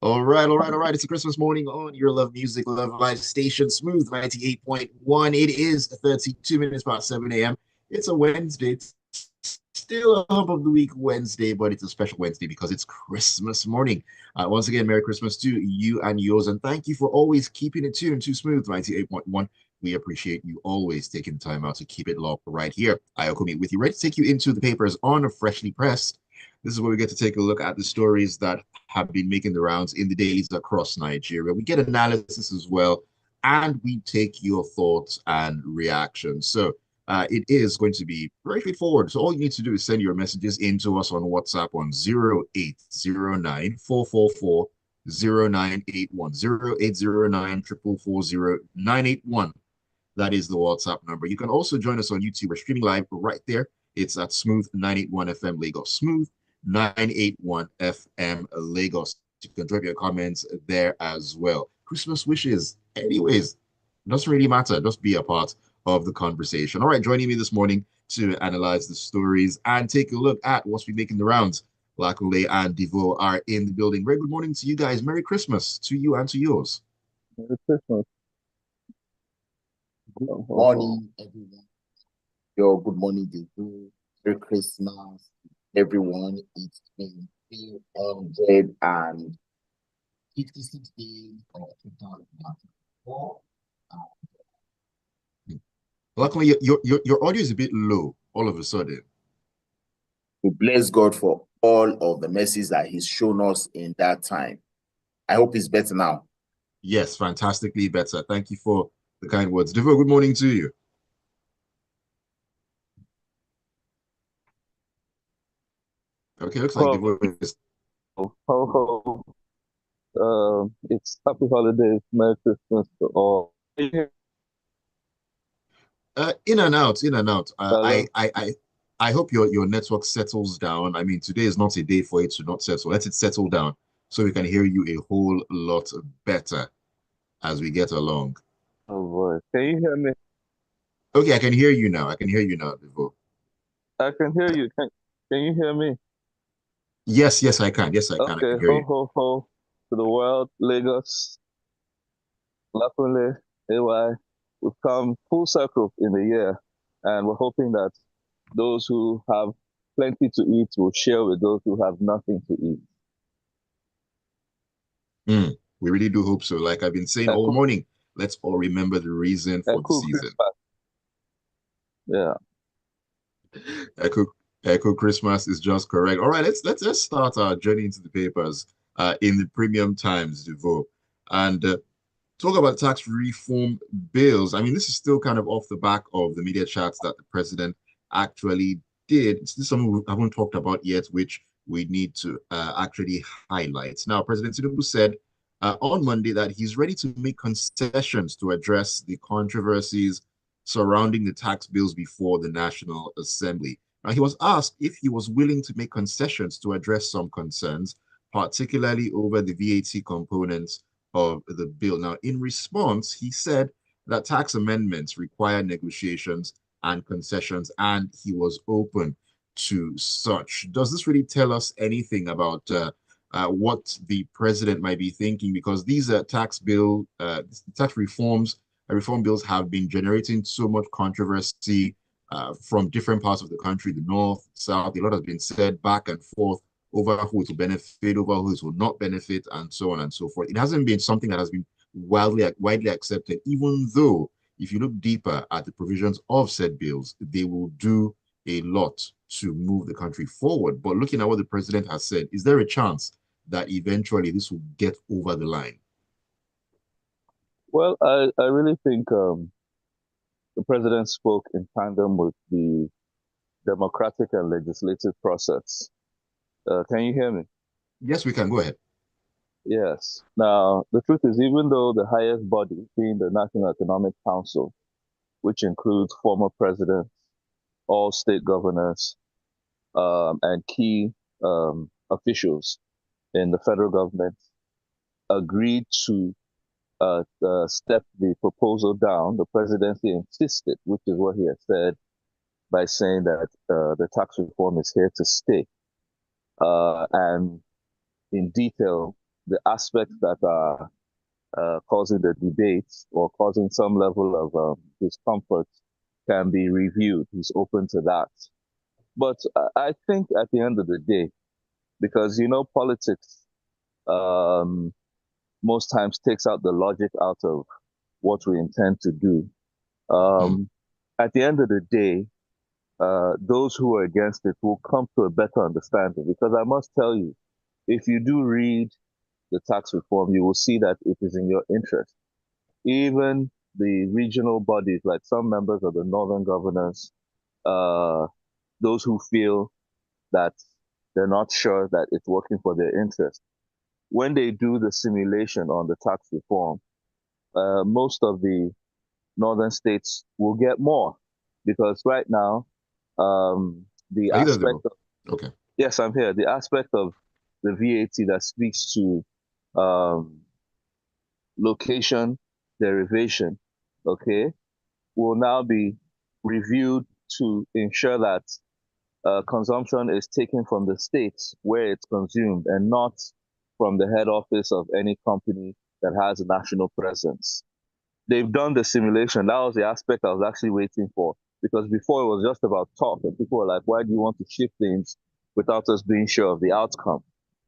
All right. It's a Christmas morning on your Love Music, Love Life station, Smooth 98.1. It is 32 minutes past 7 a.m. It's a Wednesday. It's still a hump of the week Wednesday, but it's a special Wednesday because it's Christmas morning. Once again, Merry Christmas to you and yours. And thank you for always keeping it tuned to Smooth 98.1. We appreciate you always taking time out to keep it locked right here. Ayokunmi with you, ready to take you into the papers on Freshly Pressed. This is where we get to take a look at the stories that have been making the rounds in the dailies across Nigeria. We get analysis as well, and we take your thoughts and reactions. So it is going to be very straightforward. So all you need to do is send your messages into us on WhatsApp on 0809 444 0981 0809 444 0981. That is the WhatsApp number. You can also join us on YouTube. We're streaming live right there. It's at Smooth 981 FM Lagos. Smooth 981 FM Lagos. You can drop your comments there as well. Christmas wishes. Anyways, doesn't really matter. Just be a part of the conversation. All right, joining me this morning to analyze the stories and take a look at what's been making the rounds. Lakunle and Devoe are in the building. Very good morning to you guys. Merry Christmas to you and to yours. Merry Christmas. Good morning, everyone. Good morning, Devoe. Merry Christmas, everyone. It's been 356 days of 2024. Luckily, your audio is a bit low all of a sudden. We bless God for all of the mercies that He's shown us in that time. I hope it's better now. Yes, fantastically better. Thank you for the kind words. Devoe, good morning to you. Okay, looks like Devoe is... It's happy holidays, Merry Christmas to all. In and out, in and out. I hope your network settles down. I mean, today is not a day for it to not settle. Let it settle down so we can hear you a whole lot better as we get along. Oh boy, can you hear me? Okay, I can hear you now. I can hear you now, Devoe. I can hear you. Can you hear me? Yes, yes, I can. Yes, I can. I Okay, can hear ho you. ho ho to the world, Lagos, Lakunle, AY. We've come full circle in the year, and we're hoping that those who have plenty to eat will share with those who have nothing to eat. We really do hope so. Like I've been saying all morning, let's all remember the reason for the season. Yeah. Echo Christmas is just correct. All right, let's start our journey into the papers in the premium times, Devoe, and talk about tax reform bills. I mean, this is still kind of off the back of the media chats that the president actually did. This is something we haven't talked about yet, which we need to actually highlight. Now, President Tinubu said on Monday that he's ready to make concessions to address the controversies surrounding the tax bills before the National Assembly. Now, he was asked if he was willing to make concessions to address some concerns, particularly over the VAT components of the bill. Now, in response, he said that tax amendments require negotiations and concessions, and he was open to such. Does this really tell us anything about what the president might be thinking? Because these tax reform bills have been generating so much controversy from different parts of the country, the north, south. A lot has been said back and forth over who it will benefit, over who it will not benefit, and so on and so forth. It hasn't been something that has been widely accepted, even though if you look deeper at the provisions of said bills, they will do a lot to move the country forward. But looking at what the president has said, is there a chance that eventually this will get over the line? Well, I really think the president spoke in tandem with the democratic and legislative process. Can you hear me? Yes, we can. Go ahead. Yes. Now, the truth is, even though the highest body, being the National Economic Council, which includes former presidents, all state governors, and key officials in the federal government, agreed to step the proposal down, the presidency insisted, which is what he has said by saying that the tax reform is here to stay. And in detail the aspects that are causing the debates or causing some level of discomfort can be reviewed. He's open to that. But I think at the end of the day, because politics most times takes out the logic out of what we intend to do. At the end of the day, those who are against it will come to a better understanding. Because I must tell you, if you do read the tax reform, you will see that it is in your interest. Even the regional bodies, like some members of the Northern Governors, those who feel that they're not sure that it's working for their interest, when they do the simulation on the tax reform, most of the northern states will get more because right now, the Are you there, aspect Devoe? of, Okay. yes, I'm here. The aspect of the VAT that speaks to location derivation, okay, will now be reviewed to ensure that consumption is taken from the states where it's consumed and not from the head office of any company that has a national presence. They've done the simulation. That was the aspect I was actually waiting for because before it was just about talk and people were like, why do you want to shift things without us being sure of the outcome?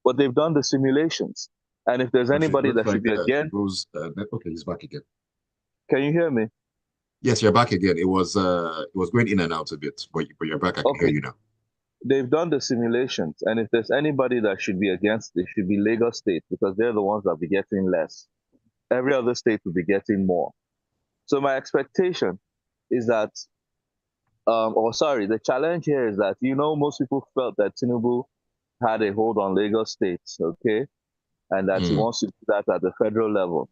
But they've done the simulations. And if there's Actually, it anybody looks that should like be again, okay, he's back again. can you hear me? Yes, you're back again. It was going in and out a bit, but you're back. I can hear Okay, you now. they've done the simulations. And if there's anybody that should be against it, should be Lagos State because they're the ones that will be getting less. Every other state will be getting more. So my expectation is that, the challenge here is that, most people felt that Tinubu had a hold on Lagos State, okay? And that he wants to do that at the federal level.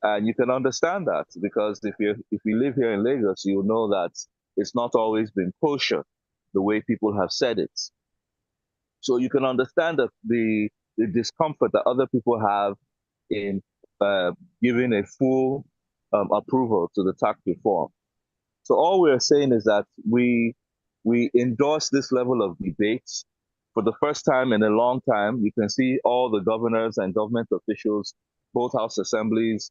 And you can understand that because if you live here in Lagos, you know that it's not always been kosher the way people have said it. So you can understand that the discomfort that other people have in giving a full approval to the tax reform. So all we're saying is that we endorse this level of debate. For the first time in a long time, you can see all the governors and government officials, both House assemblies,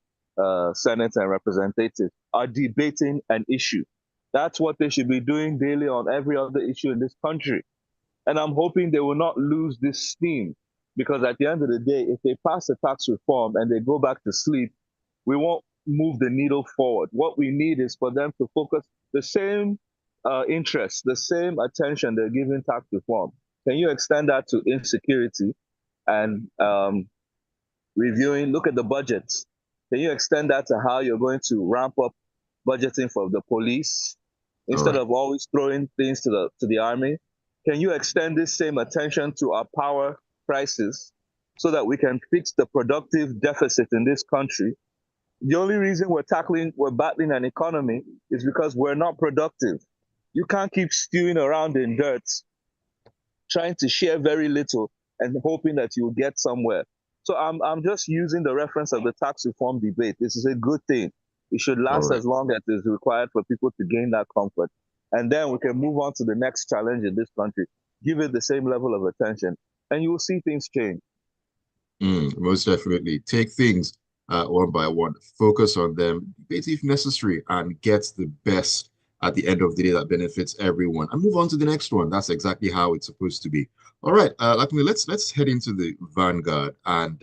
Senate and representatives, are debating an issue. That's what they should be doing daily on every other issue in this country. And I'm hoping they will not lose this steam because at the end of the day, if they pass a tax reform and they go back to sleep, we won't move the needle forward. What we need is for them to focus the same interest, the same attention they're giving tax reform. Can you extend that to insecurity and reviewing? Look at the budgets. Can you extend that to how you're going to ramp up budgeting for the police instead of always throwing things to the army? Can you extend this same attention to our power prices so that we can fix the productive deficit in this country? The only reason we're battling an economy is because we're not productive. You can't keep stewing around in dirt, trying to share very little and hoping that you'll get somewhere. So I'm just using the reference of the tax reform debate. This is a good thing. It should last as long as is required for people to gain that comfort. And then we can move on to the next challenge in this country. Give it the same level of attention, and you will see things change. Most definitely. Take things one by one, focus on them, debate if necessary, and get the best at the end of the day that benefits everyone. And move on to the next one. That's exactly how it's supposed to be. All right, Lakunle, let's head into the Vanguard and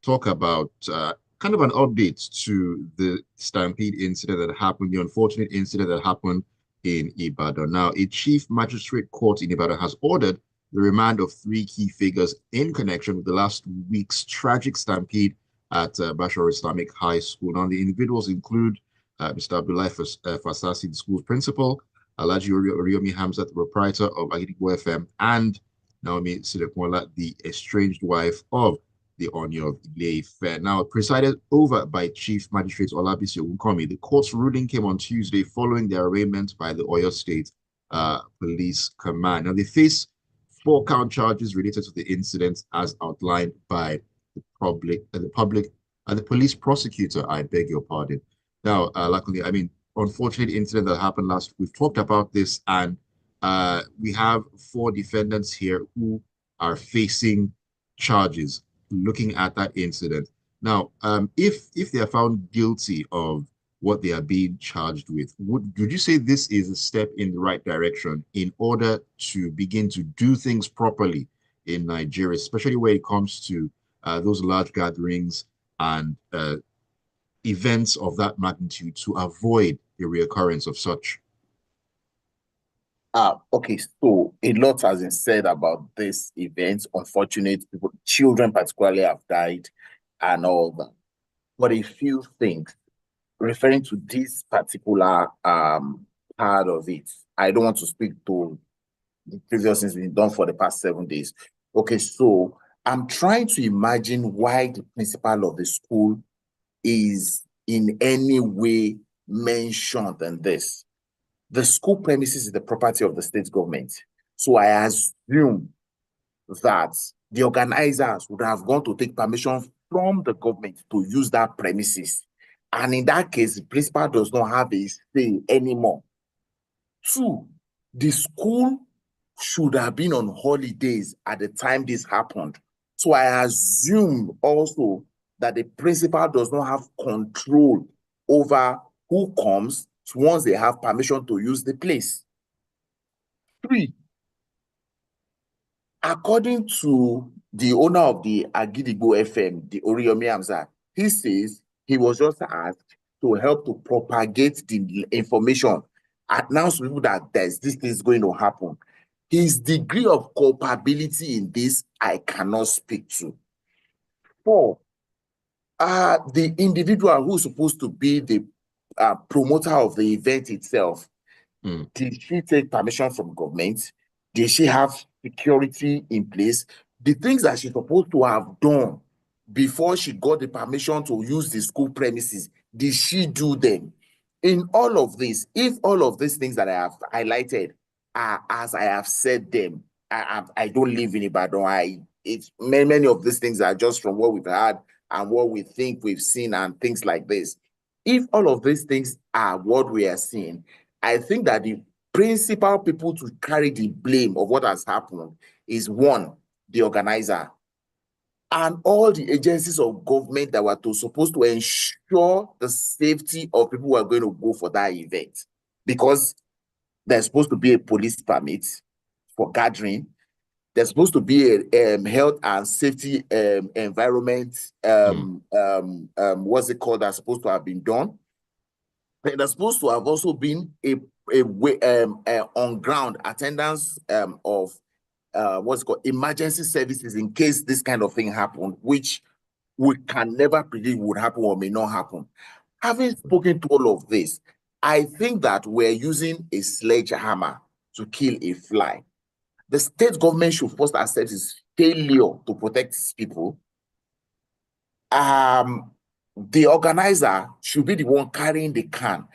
talk about kind of an update to the stampede incident that happened, the unfortunate incident that happened in Ibadan. Now, a chief magistrate court in Ibadan has ordered the remand of three key figures in connection with the last week's tragic stampede at Bashar Islamic High School. Now, the individuals include Mr. Abdullah Fasasi, the school's principal, Alhaji Oriomi Hamzat, the proprietor of Agidigbo FM, and Naomi Silekwala, the estranged wife of the Onion of Ile-Ife. Now, presided over by Chief Magistrate Olabisi Ayokunmi, the court's ruling came on Tuesday following the arraignment by the Oyo State Police Command. Now, they face 4-count charges related to the incident as outlined by the police prosecutor. I beg your pardon. Now, luckily, unfortunate incident that happened last week. We've talked about this, and we have 4 defendants here who are facing charges. looking at that incident. Now, if they are found guilty of what they are being charged with, would you say this is a step in the right direction in order to begin to do things properly in Nigeria, especially when it comes to those large gatherings and events of that magnitude, to avoid the reoccurrence of such? Okay, so a lot has been said about this event. Unfortunate people, children particularly, have died and all that. But a few things referring to this particular part of it, I don't want to speak to the previous things been done for the past 7 days. Okay, so I'm trying to imagine why the principal of the school is in any way mentioned in this. The school premises is the property of the state government. So I assume that the organizers would have gone to take permission from the government to use that premises. And in that case, the principal does not have a say anymore. Two, the school should have been on holidays at the time this happened. So I assume also that the principal does not have control over who comes once they have permission to use the place. Three, according to the owner of the Agidigbo FM, the Oriyomi Hamzat, he says he was just asked to help to propagate the information, announce to people that this thing is going to happen. His degree of culpability in this, I cannot speak to. Four, the individual who's supposed to be the promoter of the event itself, did she take permission from government? Did she have security in place? The things that she's supposed to have done before she got the permission to use the school premises, did she do them? In all of this, if all of these things that I have highlighted are as I have said them, I don't live in Ibadan. It's many of these things are just from what we've had and what we think we've seen and things like this. If all of these things are what we are seeing, I think that the principal people to carry the blame of what has happened is one, the organizer, and all the agencies of government that were supposed to ensure the safety of people who are going to go for that event. Because there's supposed to be a police permit for gathering. There's supposed to be a health and safety environment, what's it called, that's supposed to have been done. There's supposed to have also been a on ground attendance of what's called emergency services in case this kind of thing happened, which we can never predict would happen or may not happen. Having spoken to all of this, I think that we're using a sledgehammer to kill a fly. The state government should first accept its failure to protect its people. The organizer should be the one carrying the can,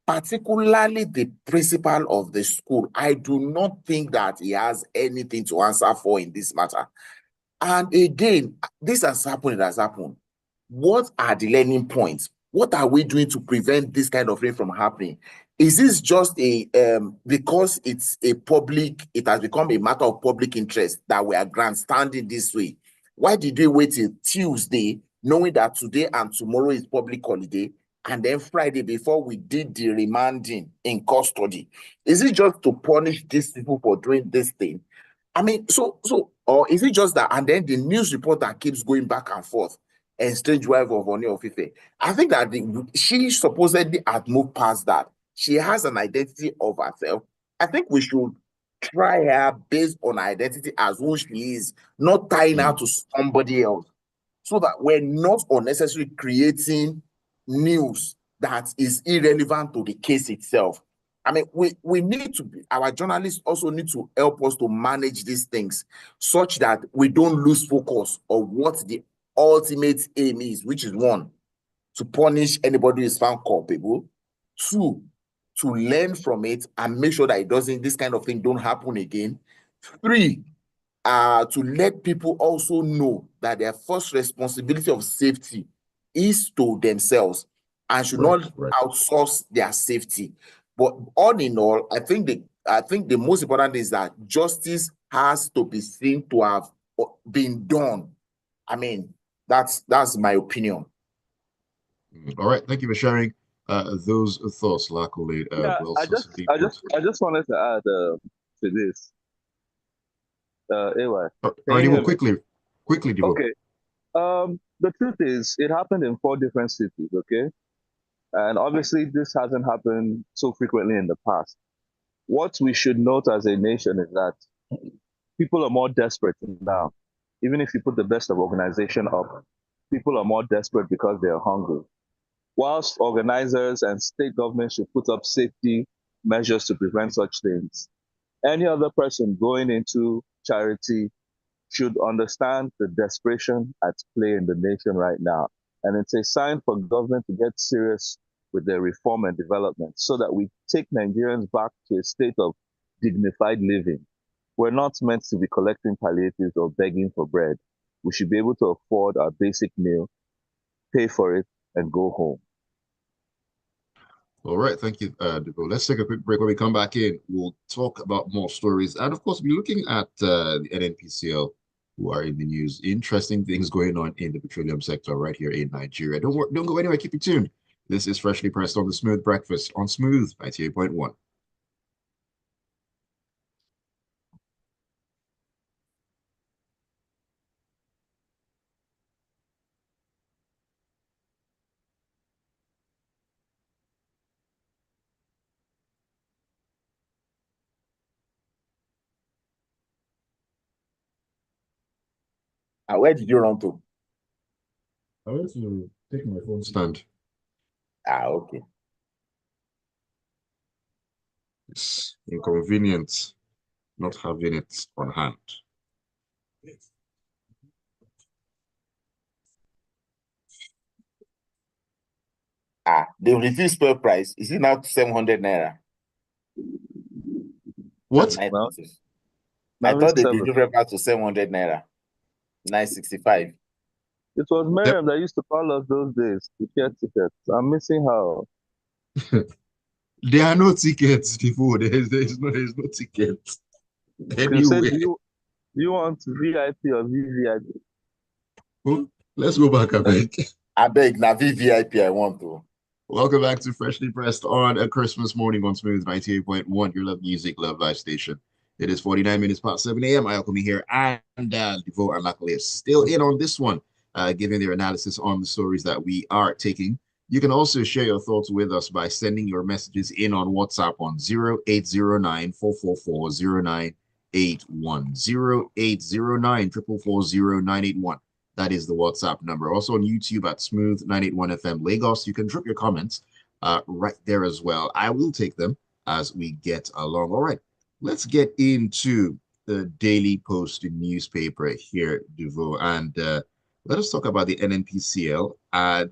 particularly the principal of the school. I do not think that he has anything to answer for in this matter. And again, this has happened, it has happened. What are the learning points? What are we doing to prevent this kind of thing from happening? Is this just a because it's a public, it has become a matter of public interest that we are grandstanding this way? Why did we wait till Tuesday, knowing that today and tomorrow is public holiday, and then Friday before we did the remanding in custody? Is it just to punish these people for doing this thing? I mean, or is it just that, and then the news report that keeps going back and forth, and strange wife of Oni of Ife? I think that she supposedly had moved past that. She has an identity of herself. I think we should try her based on her identity as who she is, not tying her to somebody else, so that we're not unnecessarily creating news that is irrelevant to the case itself. I mean, we need to be, our journalists also need to help us to manage these things such that we don't lose focus on what the ultimate aim is, which is one, to punish anybody who is found culpable. Two, to learn from it and make sure that it doesn't, this kind of thing don't happen again. Three, to let people also know that their first responsibility of safety is to themselves and should not outsource their safety. But all in all, I think the most important is that justice has to be seen to have been done I mean, that's my opinion. All right, thank you for sharing those thoughts, Lakunle. Yeah, I just wanted to add to this. AY, All can right, you Devoe, hear me? quickly, Devoe. Okay. The truth is, it happened in 4 different cities. Okay, and obviously this hasn't happened so frequently in the past. What we should note as a nation is that people are more desperate now. Even if you put the best of organization up, people are more desperate because they are hungry. Whilst organizers and state governments should put up safety measures to prevent such things, any other person going into charity should understand the desperation at play in the nation right now. And it's a sign for government to get serious with their reform and development so that we take Nigerians back to a state of dignified living. We're not meant to be collecting palliatives or begging for bread. We should be able to afford our basic meal, pay for it, and go home. All right, thank you, Devoe. Let's take a quick break. When we come back in, we'll talk about more stories. And of course, we'll be looking at the NNPCL who are in the news. Interesting things going on in the petroleum sector right here in Nigeria. Don't go anywhere. Keep it tuned. This is Freshly Pressed on the Smooth Breakfast on Smooth 98.1. Where did you run to? I went to take my phone stand. Okay. It's inconvenient not having it on hand. They reduced spare price. Is it now 700 naira? What? No, I now thought it's they 7. reduced back to 700 naira. 965. It was Miriam that used to call us those days to get tickets. I'm missing her. There are no tickets before. There's no tickets You said, anywhere. do you want VIP or VVIP? Oh, let's go back, I beg. I beg, now VVIP I want to. Welcome back to Freshly Pressed on a Christmas morning on Smooth 98.1, your love music, love life station. It is 49 minutes past 7 a.m. Ayokunmi here, and Devoe and Lakunle are still in on this one, giving their analysis on the stories that we are taking. You can also share your thoughts with us by sending your messages in on WhatsApp on 0809 444 0981. 0809 444 0981. That is the WhatsApp number. Also on YouTube at Smooth 981 FM Lagos. You can drop your comments right there as well. I will take them as we get along. All right, let's get into the Daily Post newspaper here, Devoe, and let us talk about the NNPCL.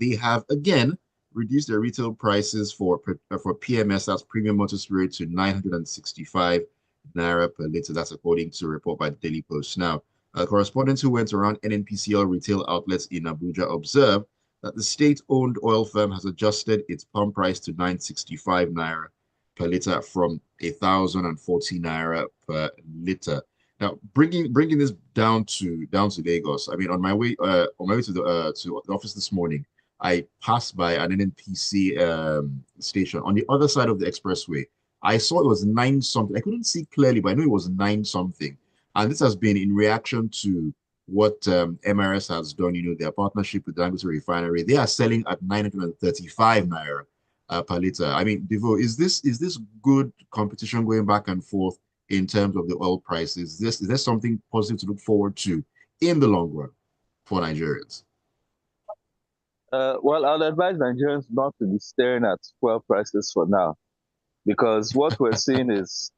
They have again reduced their retail prices for PMS, that's premium motor spirit, to 965 naira per liter. That's according to a report by the Daily Post. Now, correspondents who went around NNPCL retail outlets in Abuja observed that the state-owned oil firm has adjusted its pump price to 965 naira per liter from 1,040 naira per liter. Now, bringing this down to Lagos. I mean, on my way to the office this morning, I passed by an NNPC station on the other side of the expressway. I saw it was 9 something. I couldn't see clearly, but I knew it was 9 something. And this has been in reaction to what MRS has done, their partnership with Dangote Refinery. They are selling at 935 naira per liter. I mean, Devoe, is this good competition going back and forth in terms of the oil prices? Is there something positive to look forward to in the long run for Nigerians? Well, I'll advise Nigerians not to be staring at fuel prices for now, because what we're seeing is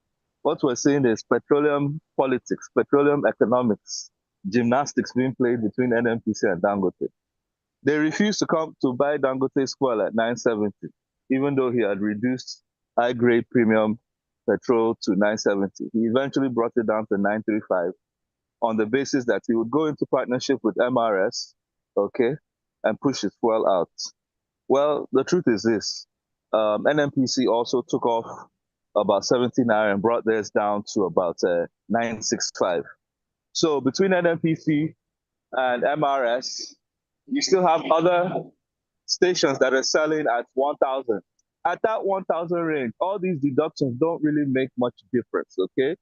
petroleum politics, petroleum economics, gymnastics being played between NNPC and Dangote. They refused to come to buy Dangote's fuel at 970, even though he had reduced high-grade premium petrol to 970. He eventually brought it down to 935 on the basis that he would go into partnership with MRS, okay, and push his fuel out. Well, the truth is this. NNPC also took off about 70 naira and brought theirs down to about 965. So between NNPC and MRS, you still have other stations that are selling at 1,000. At that 1,000 range, all these deductions don't really make much difference, okay?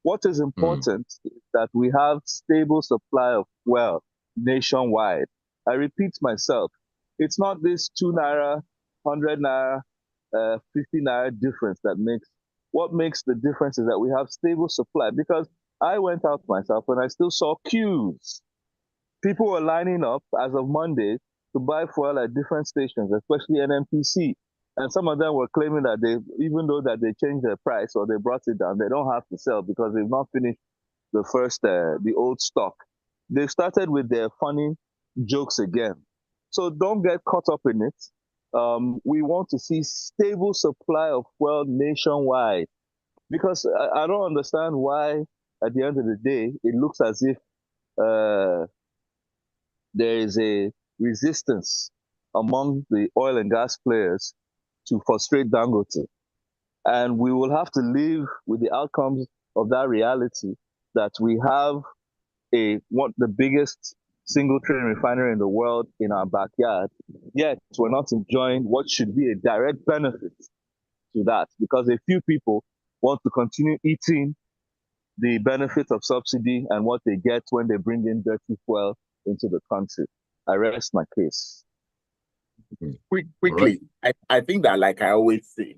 What is important is that we have stable supply of fuel nationwide. I repeat myself, it's not this 2 naira, 100 naira, 50 naira difference that makes. What makes the difference is that we have stable supply, because I went out myself and I still saw queues. People were lining up as of Monday to buy fuel at different stations, especially NNPC. And some of them were claiming that even though that they changed their price or they brought it down, they don't have to sell because they've not finished the old stock. They've started with their funny jokes again. So don't get caught up in it. We want to see stable supply of fuel nationwide, because I don't understand why, at the end of the day, it looks as if there is a resistance among the oil and gas players to frustrate Dangote. And we will have to live with the outcomes of that reality, that we have the biggest single train refinery in the world in our backyard, yet we're not enjoying what should be a direct benefit to that, because a few people want to continue eating the benefit of subsidy and what they get when they bring in dirty fuel into the country. I rest my case. Quickly, I think that, like I always say,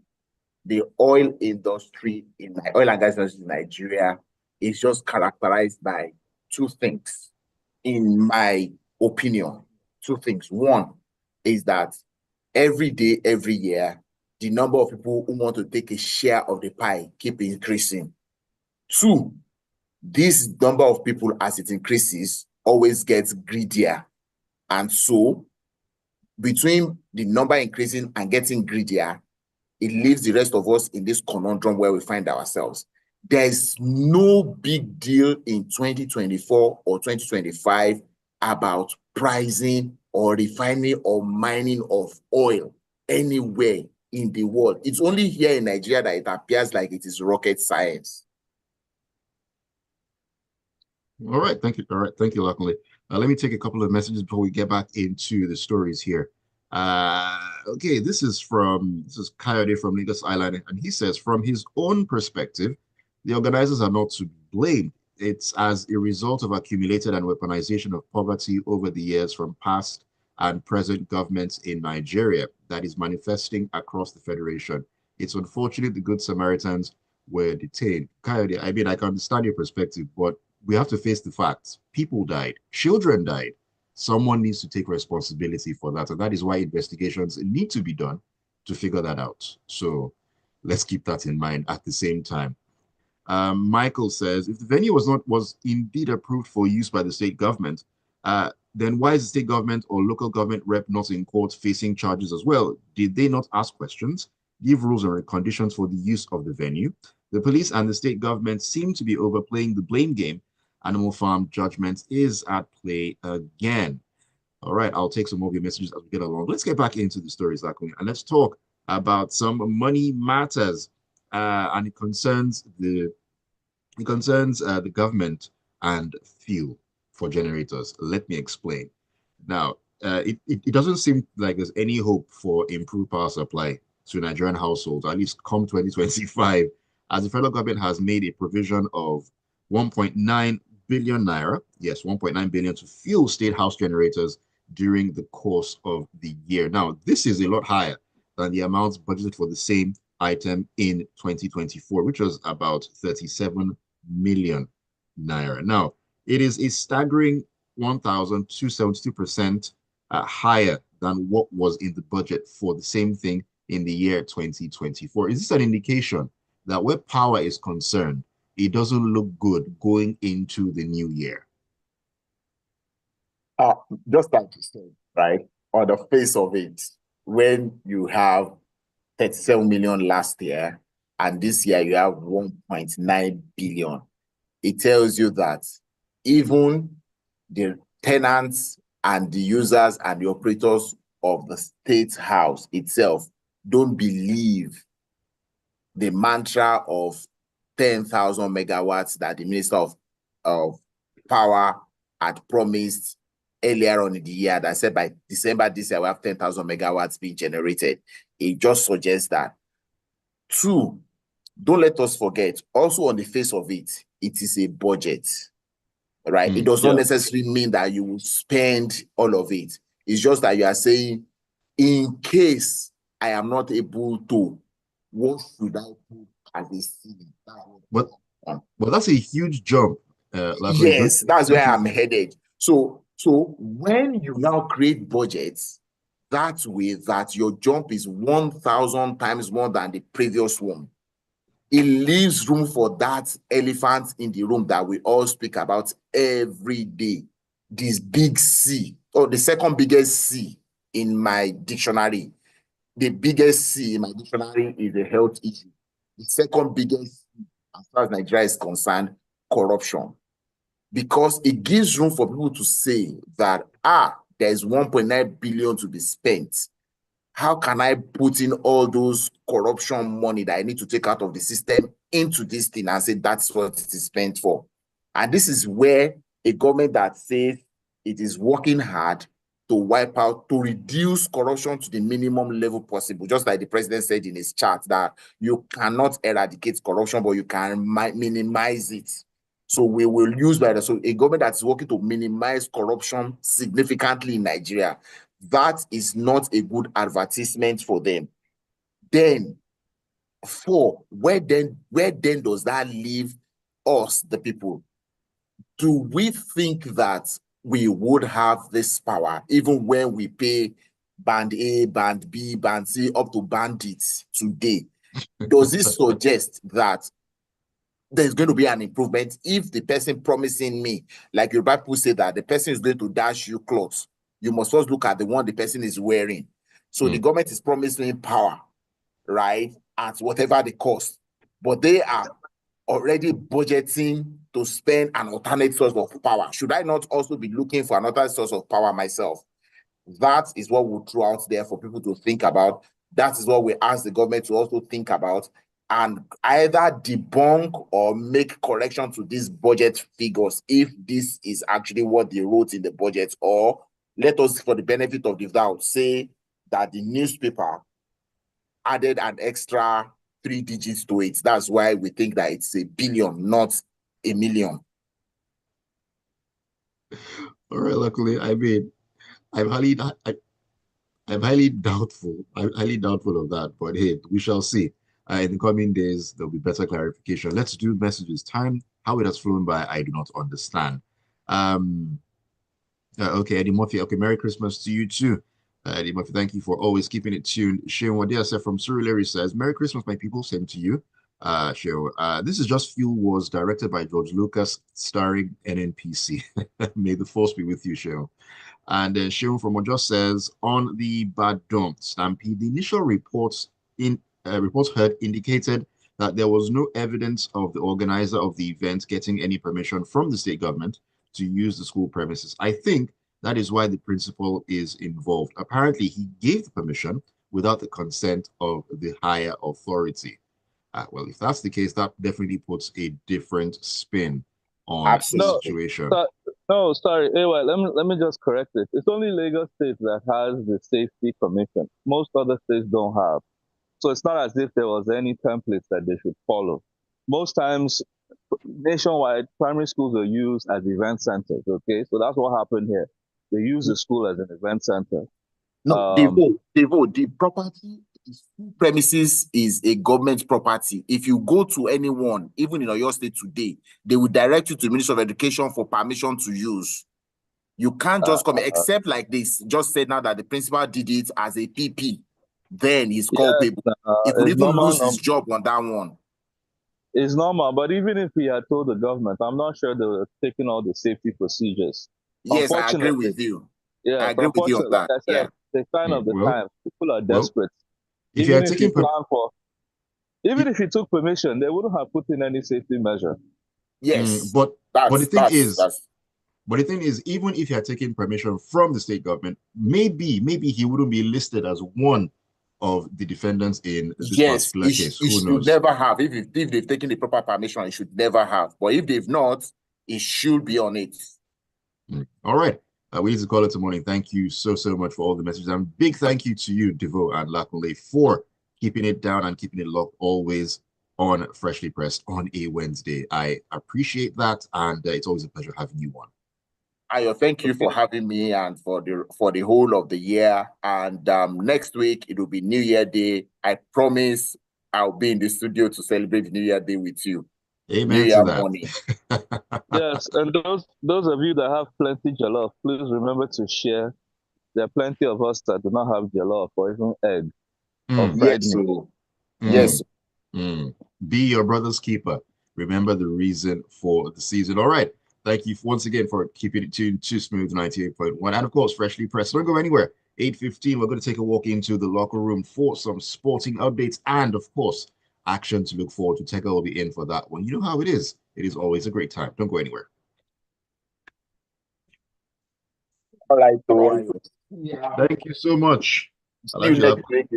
the oil industry oil and gas industry in Nigeria is just characterized by two things, in my opinion. Two things. One is that every day, every year, the number of people who want to take a share of the pie keep increasing. Two, this number of people, as it increases, always gets greedier. And so, between the number increasing and getting greedier, it leaves the rest of us in this conundrum where we find ourselves. There's no big deal in 2024 or 2025 about pricing or refining or mining of oil anywhere in the world. It's only here in Nigeria that it appears like it is rocket science. All right, thank you. All right, thank you, Lakunle. Let me take a couple of messages before we get back into the stories here. Okay, this is Coyote from Lagos Island, and he says, from his own perspective, the organizers are not to be blamed. It's as a result of accumulated and weaponization of poverty over the years from past and present governments in Nigeria that is manifesting across the Federation. It's unfortunate the Good Samaritans were detained. Coyote, I mean, I can understand your perspective, but we have to face the facts. People died, children died. Someone needs to take responsibility for that. And that is why investigations need to be done to figure that out. So let's keep that in mind at the same time. Michael says, if the venue was indeed approved for use by the state government, then why is the state government or local government rep not in court facing charges as well? Did they not ask questions, give rules and conditions for the use of the venue? The police and the state government seem to be overplaying the blame game. Animal Farm judgment is at play again. All right, I'll take some more of your messages as we get along. Let's get back into the stories, Lakunle, and let's talk about some money matters, and it concerns the government and fuel for generators. Let me explain. Now, it doesn't seem like there's any hope for improved power supply to Nigerian households, at least come 2025, as the federal government has made a provision of 1.9 billion naira, yes, 1.9 billion to fuel state house generators during the course of the year. Now, this is a lot higher than the amounts budgeted for the same item in 2024, which was about 37 million naira. Now, it is a staggering 1,272% higher than what was in the budget for the same thing in the year 2024. Is this an indication that where power is concerned, it doesn't look good going into the new year? Just like you said, right? On the face of it, when you have 37 million last year and this year you have 1.9 billion, it tells you that even the tenants and the users and the operators of the state house itself don't believe the mantra of 10,000 megawatts that the Minister of Power had promised earlier on in the year that said by December this year we have 10,000 megawatts being generated. It just suggests that. Two, don't let us forget, also on the face of it, it is a budget, right? It does not necessarily mean that you will spend all of it. It's just that you are saying, in case I am not able to, what should I put as a ceiling? But that's a huge jump. Yes, that's where I'm headed. So when you now create budgets that way, that your jump is 1,000 times more than the previous one, it leaves room for that elephant in the room that we all speak about every day. This big C, or the second biggest C in my dictionary. The biggest C in my dictionary is a health issue. The second biggest C, as far as Nigeria is concerned, corruption. Because it gives room for people to say that, there's 1.9 billion to be spent. How can I put in all those corruption money that I need to take out of the system into this thing and say that's what it is spent for? And this is where a government that says it is working hard to wipe out, to reduce corruption to the minimum level possible, just like the president said in his chart that you cannot eradicate corruption, but you can minimize it. So we will use that. So a government that's working to minimize corruption significantly in Nigeria, that is not a good advertisement for them. Then, four, where then does that leave us, the people? Do we think that we would have this power even when we pay band A, band B, band C, up to bandits today? Does this suggest that there's going to be an improvement if the person promising me, like your Bible say that the person is going to dash you clothes? You must first look at the one the person is wearing. So the government is promising power, right, at whatever the cost, but they are already budgeting to spend an alternate source of power. Should I not also be looking for another source of power myself? That is what we'll throw out there for people to think about. That is what we ask the government to also think about, and either debunk or make correction to these budget figures if this is actually what they wrote in the budget, or let us, for the benefit of the doubt, say that the newspaper added an extra 3 digits to it. That's why we think that it's a billion, not a million. All right, luckily, I mean, I'm highly doubtful. I'm highly doubtful of that, but hey, we shall see. In the coming days, there'll be better clarification. Let's do messages. Time, how it has flown by, I do not understand. Okay, Eddie Murphy. Okay, Merry Christmas to you too. Eddie Murphy, thank you for always keeping it tuned. Shane Wadia said from Surulere says, Merry Christmas, my people. Same to you. Sheo, this is Just Fuel was directed by George Lucas, starring NNPC. May the force be with you, Sheo. And then Sheo from Ojo says, on the Badon Stampede, the initial reports heard indicated that there was no evidence of the organizer of the event getting any permission from the state government to use the school premises. I think that is why the principal is involved. Apparently, he gave the permission without the consent of the higher authority. Well, if that's the case, that definitely puts a different spin on the situation. No, sorry. Anyway, let me just correct this. It's only Lagos State that has the safety commission. Most other states don't have. So it's not as if there was any templates that they should follow. Most times, nationwide, primary schools are used as event centers, okay? So that's what happened here. They use the school as an event center. No, the property, premises is a government property. If you go to anyone, even in your state today, they will direct you to the Ministry of Education for permission to use. You can't just come, except like this, just said now that the principal did it as a PP. Then he's culpable. He could even lose his job on that one. It's normal, but even if he had told the government, I'm not sure they were taking all the safety procedures. Yes, I agree with you. Yeah, I agree with you on that. Like I said, the sign of the time. People are desperate. If you are taking even if he took permission, they wouldn't have put in any safety measure. Yes, but the thing is, even if you are taking permission from the state government, maybe he wouldn't be listed as one of the defendants in this particular case. Who knows? Should never have. If they've taken the proper permission, it should never have. But if they've not, it should be on it. All right. We need to call it a morning. Thank you so much for all the messages. And big thank you to you, Devoe and Lakunle, for keeping it down and keeping it locked always on Freshly Pressed on a Wednesday. I appreciate that, and it's always a pleasure having you on. Ayo, thank you for having me and for the whole of the year. And next week it will be New Year Day. I promise I'll be in the studio to celebrate New Year Day with you. Amen New Year to that. morning. Yes, and those of you that have plenty jollof, please remember to share. There are plenty of us that do not have jollof or even egg or fried Yes, meat. yes. Be your brother's keeper. Remember the reason for the season. All right. Thank you once again for keeping it tuned to Smooth 98.1. And of course, Freshly Pressed. Don't go anywhere. 8:15, we're going to take a walk into the locker room for some sporting updates and, of course, action to look forward to. Teka will be in for that one. You know how it is. It is always a great time. Don't go anywhere. All right. Thank you so much. See you next week.